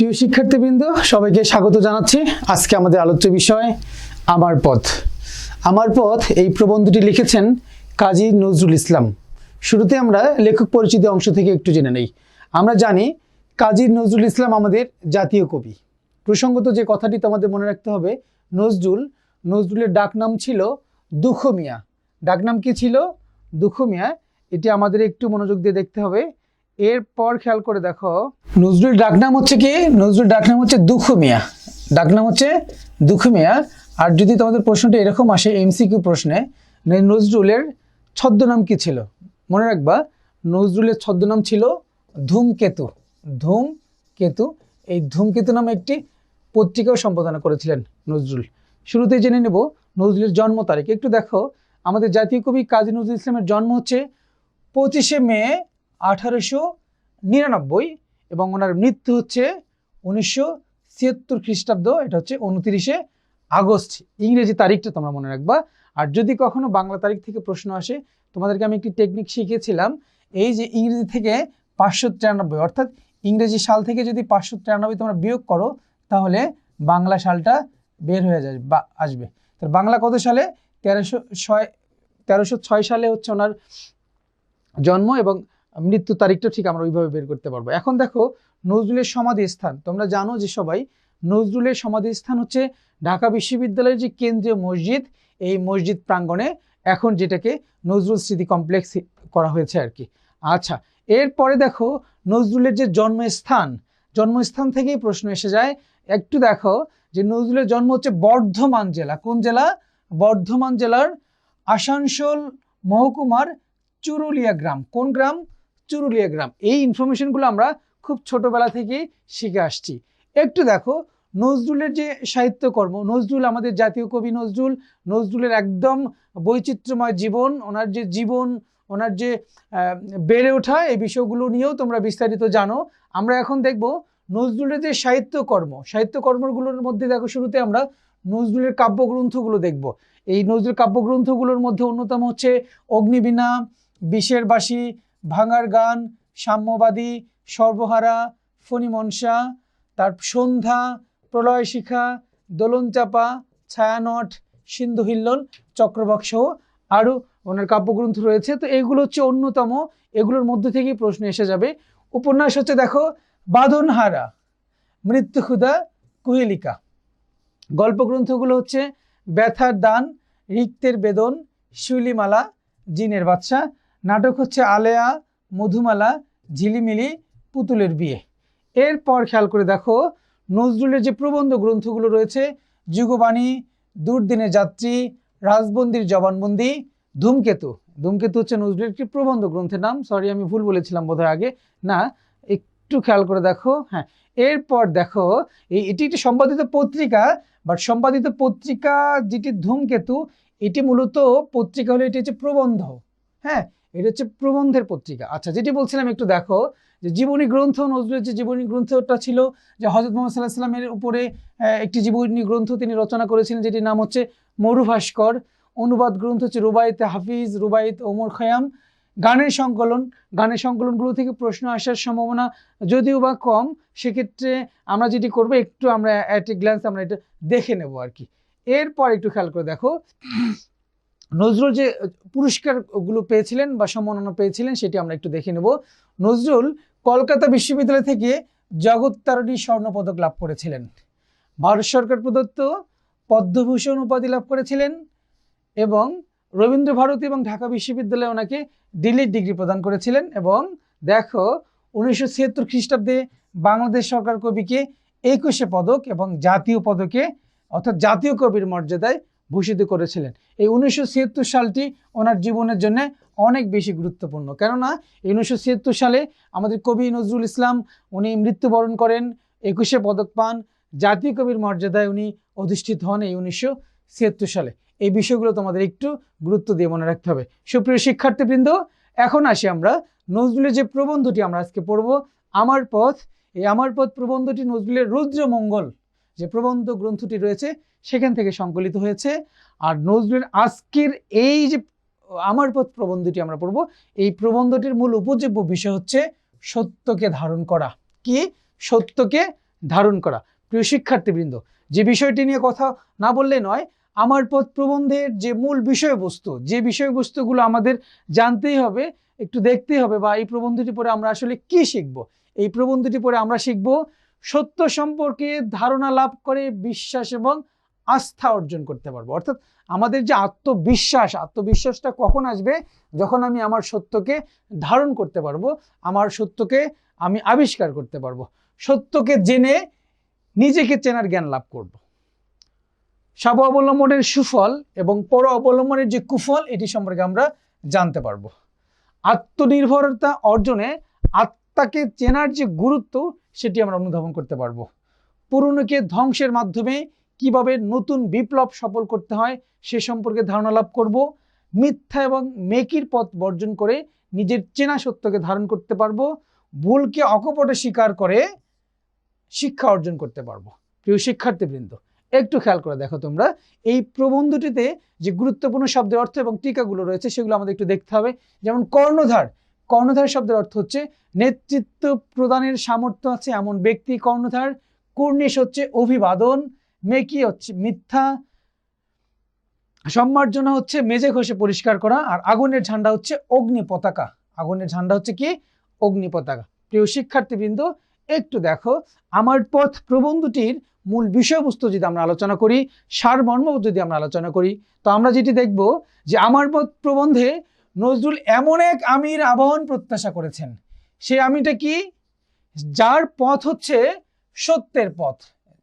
প্রিয় শিক্ষার্থীবৃন্দ, সবাইকে স্বাগত জানাচ্ছি। আজকে আমাদের আলোচ্য বিষয় আমার পথ। আমার পথ এই প্রবন্ধটি লিখেছেন কাজী নজরুল ইসলাম। শুরুতে আমরা লেখক পরিচিতি অংশ থেকে একটু জেনে নেই। আমরা জানি কাজী নজরুল ইসলাম আমাদের জাতীয় কবি। প্রসঙ্গত যে কথাটি তোমাদের মনে রাখতে হবে, নজরুলের ডাকনাম ছিল দুঃখ মিয়া। ডাকনাম কি ছিল? দুঃখ মিয়া। এটি আমাদের একটু মনোযোগ দিয়ে দেখতে হবে। এরপর খেয়াল করে দেখো, নজরুল ডাকনাম হচ্ছে কি? নজরুল ডাকনাম হচ্ছে দুঃখ মিয়া। ডাকনাম হচ্ছে দুঃখ মিয়া। আর যদি তোমাদের প্রশ্নটা এরকম আসে এমসিকিউ প্রশ্নে, নজরুলের ছদ্মনাম কি ছিল? মনে রাখবা, নজরুলের ছদ্মনাম ছিল ধূমকেতু। ধূমকেতু। এই ধূমকেতু নামে একটি পত্রিকাও সম্পাদনা করেছিলেন নজরুল। শুরুতেই জেনে নেব নজরুলের জন্ম তারিখ। একটু দেখো, আমাদের জাতীয় কবি কাজী নজরুল ইসলামের জন্ম হচ্ছে 25শে মে 1899 এবং ওনার মৃত্যু হচ্ছে 1976 খ্রিস্টাব্দ। এটা হচ্ছে 29শে আগস্ট। ইংরেজি তারিখটা তোমরা মনে রাখবা। আর যদি কখনো বাংলা তারিখ থেকে প্রশ্ন আসে, তোমাদেরকে আমি একটি টেকনিক শিখিয়েছিলাম। এই যে ইংরেজি থেকে 593, অর্থাৎ ইংরেজি সাল থেকে যদি 593 তোমরা বিয়োগ করো, তাহলে বাংলা সালটা বের হয়ে যাবে বা আসবে। তো বাংলা কত সালে? 1306 সালে হচ্ছে ওনার জন্ম এবং মৃত্যু তারিখটা ঠিক আমরা ওইভাবে বের করতে পারবো। এখন দেখো নজরুলের সমাধি স্থান। তোমরা জানো যে সবাই, নজরুলের সমাধি স্থান হচ্ছে ঢাকা বিশ্ববিদ্যালয়ের যে কেন্দ্রীয় মসজিদ, এই মসজিদ প্রাঙ্গণে, এখন যেটাকে নজরুল স্মৃতি কমপ্লেক্স করা হয়েছে আর কি। আচ্ছা, এরপরে দেখো নজরুলের যে জন্মস্থান থেকেই প্রশ্ন এসে যায়। একটু দেখো যে নজরুলের জন্ম হচ্ছে বর্ধমান জেলা। কোন জেলা? বর্ধমান জেলার আসানসোল মহকুমার চুরুলিয়া গ্রাম। কোন গ্রাম? চুরুলিয়া গ্রাম। এই ইনফরমেশনগুলো আমরা খুব ছোটবেলা থেকেই শিখে আসছি। একটু দেখো নজরুলের যে সাহিত্যকর্ম, নজরুল আমাদের জাতীয় কবি নজরুলের একদম বৈচিত্র্যময় জীবন, ওনার যে বেড়ে ওঠা, এই বিষয়গুলো নিয়েও তোমরা বিস্তারিত জানো। আমরা এখন দেখব নজরুলের যে সাহিত্যকর্মগুলোর মধ্যে দেখো, শুরুতে আমরা নজরুলের কাব্যগ্রন্থগুলো দেখব। এই নজরুল কাব্যগ্রন্থগুলোর মধ্যে অন্যতম হচ্ছে অগ্নিবীণা, বিষের বাঁশি, ভাঙার গান, সাম্যবাদী, সর্বহারা, ফণিমনসা, তার সন্ধ্যা, প্রলয় শিখা, দোলন চাপা, ছায়ানট, সিন্ধু হিল্লোল, চক্রবাক সহ আরও ওনার কাব্যগ্রন্থ রয়েছে। তো এগুলো হচ্ছে অন্যতম, এগুলোর মধ্যে থেকেই প্রশ্ন এসে যাবে। উপন্যাস হচ্ছে দেখো বাঁধনহারা, মৃত্যুক্ষুধা, কুহেলিকা। গল্পগ্রন্থগুলো হচ্ছে ব্যথার দান, রিক্তের বেদন, শিউলিমালা, জিনের বাদশা। নাটক হচ্ছে আলেয়া, মধুমালা, ঝিলিমিলি, পুতুলের বিয়ে। এরপর খেয়াল করে দেখো নজরুলের যে প্রবন্ধ গ্রন্থগুলো রয়েছে, যুগবাণী, দুর্দিনের যাত্রী, রাজবন্দির জবানবন্দি, ধূমকেতু হচ্ছে নজরুলের একটি প্রবন্ধ গ্রন্থের নাম। সরি, আমি ভুল বলেছিলাম বোধহয় আগে। না, একটু খেয়াল করে দেখো। হ্যাঁ, এরপর দেখো এটি একটি সম্পাদিত পত্রিকা, বাট সম্পাদিত পত্রিকা যেটি ধূমকেতু, এটি মূলত পত্রিকা হলো, এটি হচ্ছে প্রবন্ধ। হ্যাঁ, এটা হচ্ছে প্রবন্ধের পত্রিকা। আচ্ছা, যেটি বলছিলাম একটু দেখো যে জীবনী গ্রন্থ, নজরুলের যে জীবনী গ্রন্থটা ছিল যে হযরত মুহাম্মদ সাল্লাল্লাহু আলাইহি সাল্লামের উপরে একটি জীবনী গ্রন্থ তিনি রচনা করেছিলেন, যেটির নাম হচ্ছে মরুভাস্কর। অনুবাদ গ্রন্থ হচ্ছে রুবায়েতে হাফিজ, রুবায়েত ওমর খয়াম। গানের সংকলনগুলো থেকে প্রশ্ন আসার সম্ভাবনা যদিও বা কম, সেক্ষেত্রে আমরা যেটি করবো, একটু আমরা অ্যাট এ গ্ল্যান্স আমরা এটা দেখে নেব আর কি। এরপর একটু খেয়াল করে দেখো নজরুল যে পুরস্কারগুলো পেয়েছিলেন বা সম্মাননা পেয়েছিলেন, সেটি আমরা একটু দেখে নেব। নজরুল কলকাতা বিশ্ববিদ্যালয় থেকে জগত্তারিণী স্বর্ণপদক লাভ করেছিলেন। ভারত সরকার প্রদত্ত পদ্মভূষণ উপাধি লাভ করেছিলেন এবং রবীন্দ্র ভারতী এবং ঢাকা বিশ্ববিদ্যালয়ে ওনাকে ডিলিট ডিগ্রি প্রদান করেছিলেন। এবং দেখো 1976 খ্রিস্টাব্দে বাংলাদেশ সরকার কবিকে 21শে পদক এবং জাতীয় পদকে, অর্থাৎ জাতীয় কবির মর্যাদায় ভূষিত করেছিলেন। এই 1976 সালটি ওনার জীবনের জন্য অনেক বেশি গুরুত্বপূর্ণ, কেননা 1976 সালে আমাদের কবি নজরুল ইসলাম উনি মৃত্যুবরণ করেন, 21শে পদক পান, জাতীয় কবির মর্যাদায় উনি অধিষ্ঠিত হন এই 1976 সালে। এই বিষয়গুলো তোমাদের একটু গুরুত্ব দিয়ে মনে রাখতে হবে। সুপ্রিয় শিক্ষার্থীবৃন্দ, এখন আসি আমরা নজরুলের যে প্রবন্ধটি আমরা আজকে পড়ব, আমার পথ। এই আমার পথ প্রবন্ধটি নজরুলের রুদ্রমঙ্গল যে প্রবন্ধ গ্রন্থটি রয়েছে সেখান থেকে সংকলিত হয়েছে। আর নজরুলের আজকের এই যে আমার পথ প্রবন্ধটি আমরা পড়ব, এই প্রবন্ধটির মূল উপজীব্য বিষয় হচ্ছে সত্যকে ধারণ করা। কি? সত্যকে ধারণ করা। প্রিয় শিক্ষার্থীবৃন্দ, যে বিষয়টি নিয়ে কথা না বললে নয়, আমার পথ প্রবন্ধের যে মূল বিষয়বস্তু, যে বিষয়বস্তুগুলো আমাদের জানতেই হবে, একটু দেখতেই হবে, বা এই প্রবন্ধটি পড়ে আমরা আসলে কি শিখব। এই প্রবন্ধটি পড়ে আমরা শিখব সত্য সম্পর্কে ধারণা লাভ করে বিশ্বাস এবং আস্থা অর্জন করতে পারবো। অর্থাৎ আমাদের যে আত্মবিশ্বাসটা কখন আসবে? যখন আমি আমার সত্যকে ধারণ করতে পারবো, আমার সত্যকে আমি আবিষ্কার করতে পারবো, সত্যকে জেনে নিজেকে চেনার জ্ঞান লাভ করব। স্বাব অবলম্বনের সুফল এবং পর অবলম্বনের যে কুফল, এটি সম্পর্কে আমরা জানতে পারবো। আত্মনির্ভরতা অর্জনে আত্মাকে চেনার যে গুরুত্ব, সেটি আমরা অনুধাবন করতে পারবো। পুরনোকে ধ্বংসের মাধ্যমে কিভাবে নতুন বিপ্লব সফল করতে হয় সে সম্পর্কে ধারণা লাভ করব। মিথ্যা এবং মেকির পথ বর্জন করে নিজের চেনা সত্যকে ধারণ করতে পারবো। ভুলকে অকপটে স্বীকার করে শিক্ষা অর্জন করতে পারবো। প্রিয় শিক্ষার্থীবৃন্দ, একটু খেয়াল করে দেখো তোমরা, এই প্রবন্ধটিতে যে গুরুত্বপূর্ণ শব্দের অর্থ এবং টিকাগুলো রয়েছে সেগুলো আমাদের একটু দেখতে হবে। যেমন কর্ণধার, কর্ণধার শব্দের অর্থ হচ্ছে নেতৃত্ব প্রদানের সামর্থ্য আছে এমন ব্যক্তি কর্ণধার। কুর্নিশ হচ্ছে অভিবাদন, মেকি হচ্ছে মিথ্যা, সম্মার্জনা হচ্ছে মেজে ঘষে পরিষ্কার করা, আর আগুনের ঝান্ডা হচ্ছে অগ্নি পতাকা। আগুনের ঝান্ডা হচ্ছে কি? অগ্নি পতাকা। প্রিয় শিক্ষার্থীবৃন্দ, একটু দেখো, আমার পথ প্রবন্ধটির মূল বিষয়বস্তু যদি আমরা আলোচনা করি, সারমর্ম যদি আমরা আলোচনা করি, তো আমরা যেটি দেখব যে আমার পথ প্রবন্ধে নজরুল এমন এক আমির আবাহন প্রত্যাশা করেছেন। সেই আমিটা কি? যার পথ হচ্ছে সত্যের পথ,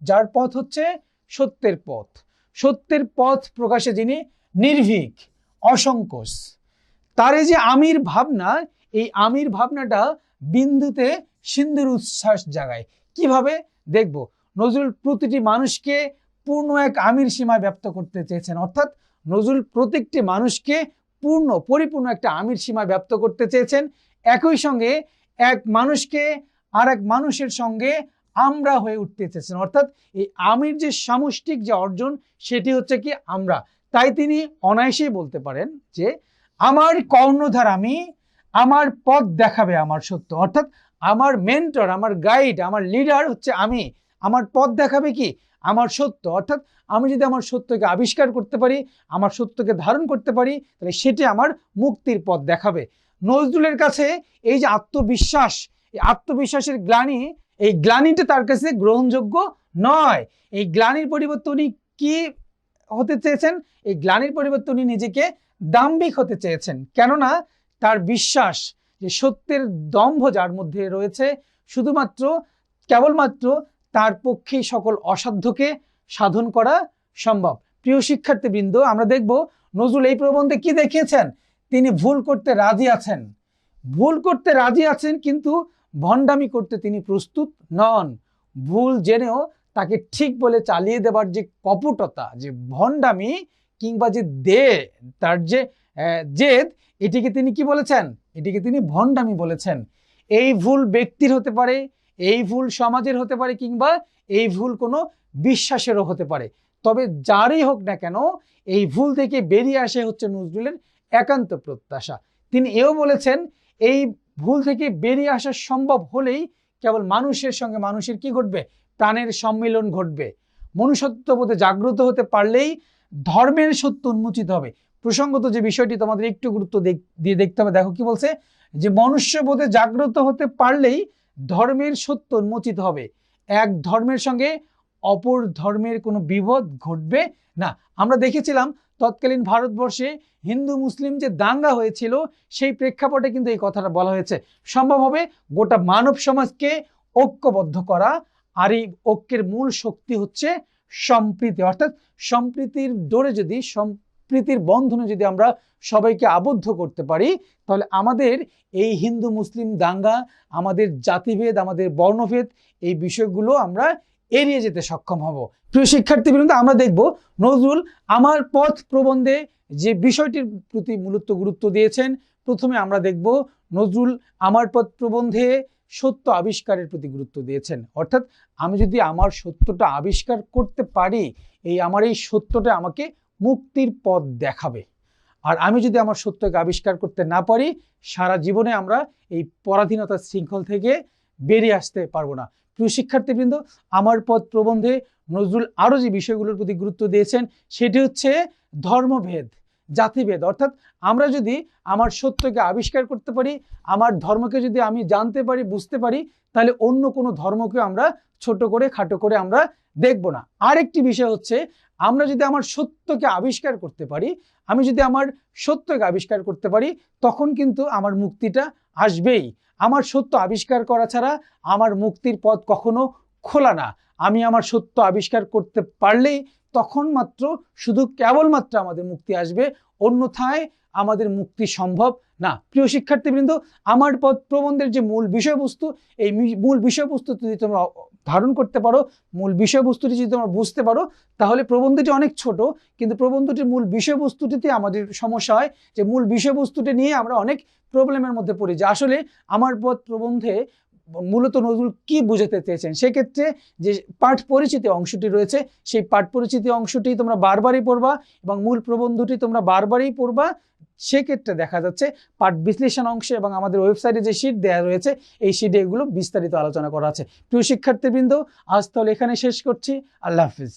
যার পথ হচ্ছে সত্যের পথ, সত্যের পথ প্রকাশে যিনি নির্ভীক, অসংকোচ। তার এই যে আমির ভাবনা, এই আমির ভাবনাটা বিন্দুতে সিন্ধুর উচ্ছ্বাস জাগায়। কিভাবে দেখব? নজরুল প্রতিটি মানুষকে পূর্ণ এক আমির সীমায় ব্যক্ত করতে চেয়েছেন। অর্থাৎ নজরুল প্রত্যেকটি মানুষকে পরিপূর্ণ একটা আমির সীমায় ব্যক্ত করতে চেয়েছেন। একই সঙ্গে এক মানুষকে আর এক মানুষের সঙ্গে আমরা হয়ে উঠতে চেয়েছেন। অর্থাৎ এই আমির যে সামষ্টিক যে অর্জন, সেটি হচ্ছে কি আমরা। তাই তিনি অনায়াসেই বলতে পারেন যে আমার কর্ণধার আমি, আমার পথ দেখাবে আমার সত্য। অর্থাৎ আমার মেন্টর, আমার গাইড, আমার লিডার হচ্ছে আমি, আমার পথ দেখাবে কি? আমার সত্য। অর্থাৎ আমি যদি আমার সত্যকে আবিষ্কার করতে পারি, আমার সত্যকে ধারণ করতে পারি, তাহলে সেটি আমার মুক্তির পথ দেখাবে। নজরুলের কাছে এই যে আত্মবিশ্বাস, এই আত্মবিশ্বাসের গ্লানি, এই গ্লানিটা তার কাছে গ্রহণযোগ্য নয়। এই গ্লানির পরিবর্তে উনি কি হতে চেয়েছেন? এই গ্লানির পরিবর্তে উনি নিজেকে দাম্ভিক হতে চেয়েছেন। কেননা তার বিশ্বাস যে সত্যের দম্ভ যার মধ্যে রয়েছে, শুধুমাত্র কেবলমাত্র তার পক্ষেই সকল অসাধ্যকে সাধন করা সম্ভব। প্রিয় শিক্ষার্থীবৃন্দ, আমরা দেখব নজরুল এই প্রবন্ধে কি দেখিয়েছেন। তিনি ভুল করতে রাজি আছেন, ভুল করতে রাজি আছেন, কিন্তু ভণ্ডামি করতে তিনি প্রস্তুত নন। ভুল জেনেও তাকে ঠিক বলে চালিয়ে দেবার যে কপটতা, যে ভণ্ডামি, কিংবা যে তার যে জেদ, এটিকে তিনি কি বলেছেন? এটিকে তিনি ভণ্ডামি বলেছেন। এই ভুল ব্যক্তির হতে পারে, এই ভুল সমাজের হতে পারে, কিংবা এই ভুল কোনো বিশ্বাসেরও হতে পারে। তবে যারই হোক না কেন, এই ভুল থেকে বেরিয়ে আসে হচ্ছে নজরুলের একান্ত প্রত্যাশা। তিনি এও বলেছেন, এই ভুল থেকে বেরিয়ে আসা সম্ভব হলেই কেবল মানুষের সঙ্গে মানুষের কি ঘটবে? প্রাণের সম্মিলন ঘটবে। মনুষ্যত্ববোধে জাগ্রত হতে পারলেই ধর্মের সত্য উন্মোচিত হবে। প্রসঙ্গত যে বিষয়টি তোমাদের একটু গুরুত্ব দিয়ে দেখতে হবে, দেখো কি বলছে, যে মনুষ্যবোধে জাগ্রত হতে পারলেই ধর্মের সত্য উন্মোচিত হবে। এক ধর্মের সঙ্গে অপর ধর্মের কোনো বিভেদ ঘটবে না। আমরা দেখেছিলাম তৎকালীন ভারতবর্ষে হিন্দু মুসলিম যে দাঙ্গা হয়েছিল, সেই প্রেক্ষাপটে কিন্তু এই কথাটা বলা হয়েছে। সম্ভব হবে গোটা মানব সমাজকে ঐক্যবদ্ধ করা, আর এই ঐক্যের মূল শক্তি হচ্ছে সম্প্রীতি। অর্থাৎ সম্প্রীতির ডোরে যদি, সম্প্রীতির বন্ধনে যদি আমরা সবাইকে আবদ্ধ করতে পারি, তাহলে আমাদের এই হিন্দু মুসলিম দাঙ্গা, আমাদের জাতিভেদ, আমাদের বর্ণভেদ, এই বিষয়গুলো আমরা এড়িয়ে যেতে সক্ষম হব। প্রিয় শিক্ষার্থীবৃন্দ, আমরা দেখব নজরুল আমার পথ প্রবন্ধে যে বিষয়টির প্রতি মূলত গুরুত্ব দিয়েছেন। প্রথমে আমরা দেখব নজরুল আমার পথ প্রবন্ধে সত্য আবিষ্কারের প্রতি গুরুত্ব দিয়েছেন। অর্থাৎ আমি যদি আমার সত্যটা আবিষ্কার করতে পারি, আমার এই সত্যটা আমাকে মুক্তির পথ দেখাবে। আর আমি যদি আমার সত্যকে আবিষ্কার করতে না পারি, সারা জীবনে আমরা এই পরাধীনতার শৃঙ্খল থেকে বেরিয়ে আসতে পারবো না। প্রিয় শিক্ষার্থীবৃন্দ, আমার পদ প্রবন্ধে নজরুল আরও যে বিষয়গুলোর প্রতি গুরুত্ব দিয়েছেন সেটি হচ্ছে ধর্মভেদ, জাতিভেদ। অর্থাৎ আমরা যদি আমার সত্যকে আবিষ্কার করতে পারি, আমার ধর্মকে যদি আমি জানতে পারি, বুঝতে পারি, তাহলে অন্য কোনো ধর্মকে আমরা ছোট করে খাটো করে আমরা দেখব না। আরেকটি বিষয় হচ্ছে, আমরা যদি আমার সত্যকে আবিষ্কার করতে পারি, আমি যদি আমার সত্যকে আবিষ্কার করতে পারি, তখন কিন্তু আমার মুক্তিটা আসবেই। আমার সত্য আবিষ্কার করা ছাড়া আমার মুক্তির পথ কখনো খোলা না। আমি আমার সত্য আবিষ্কার করতে পারলেই তখন মাত্র, শুধু কেবলমাত্র আমাদের মুক্তি আসবে, অন্যথায় আমাদের মুক্তি সম্ভব না। প্রিয় শিক্ষার্থীবৃন্দ, আমার পদ প্রবন্ধের যে মূল বিষয়বস্তু, এই মূল বিষয়বস্তু যদি তোমরা ধারণ করতে পারো, মূল বিষয়বস্তুটি যদি তোমরা বুঝতে পারো, তাহলে প্রবন্ধটি অনেক ছোট, কিন্তু প্রবন্ধটির মূল বিষয়বস্তুটিতে আমাদের সমস্যা হয় যে মূল বিষয়বস্তুটি নিয়ে আমরা অনেক প্রবলেমের মধ্যে পড়ি, যে আসলে আমার পদ প্রবন্ধে মূলত নজরুল কি বোঝাতে চেয়েছেন। সেক্ষেত্রে যে পাঠ পরিচিতি অংশটি রয়েছে, সেই পাঠ পরিচিতি অংশটি তোমরা বারবারই পড়বা এবং মূল প্রবন্ধটি তোমরা বারবারই পড়বা। সেক্ষেত্রে দেখা যাচ্ছে পাঠ বিশ্লেষণ অংশে এবং আমাদের ওয়েবসাইটে যে শিট দেওয়া রয়েছে, এই শিটে এগুলো বিস্তারিত আলোচনা করা আছে। প্রিয় শিক্ষার্থীবৃন্দ, আজ তাহলে এখানে শেষ করছি। আল্লাহ হাফিজ।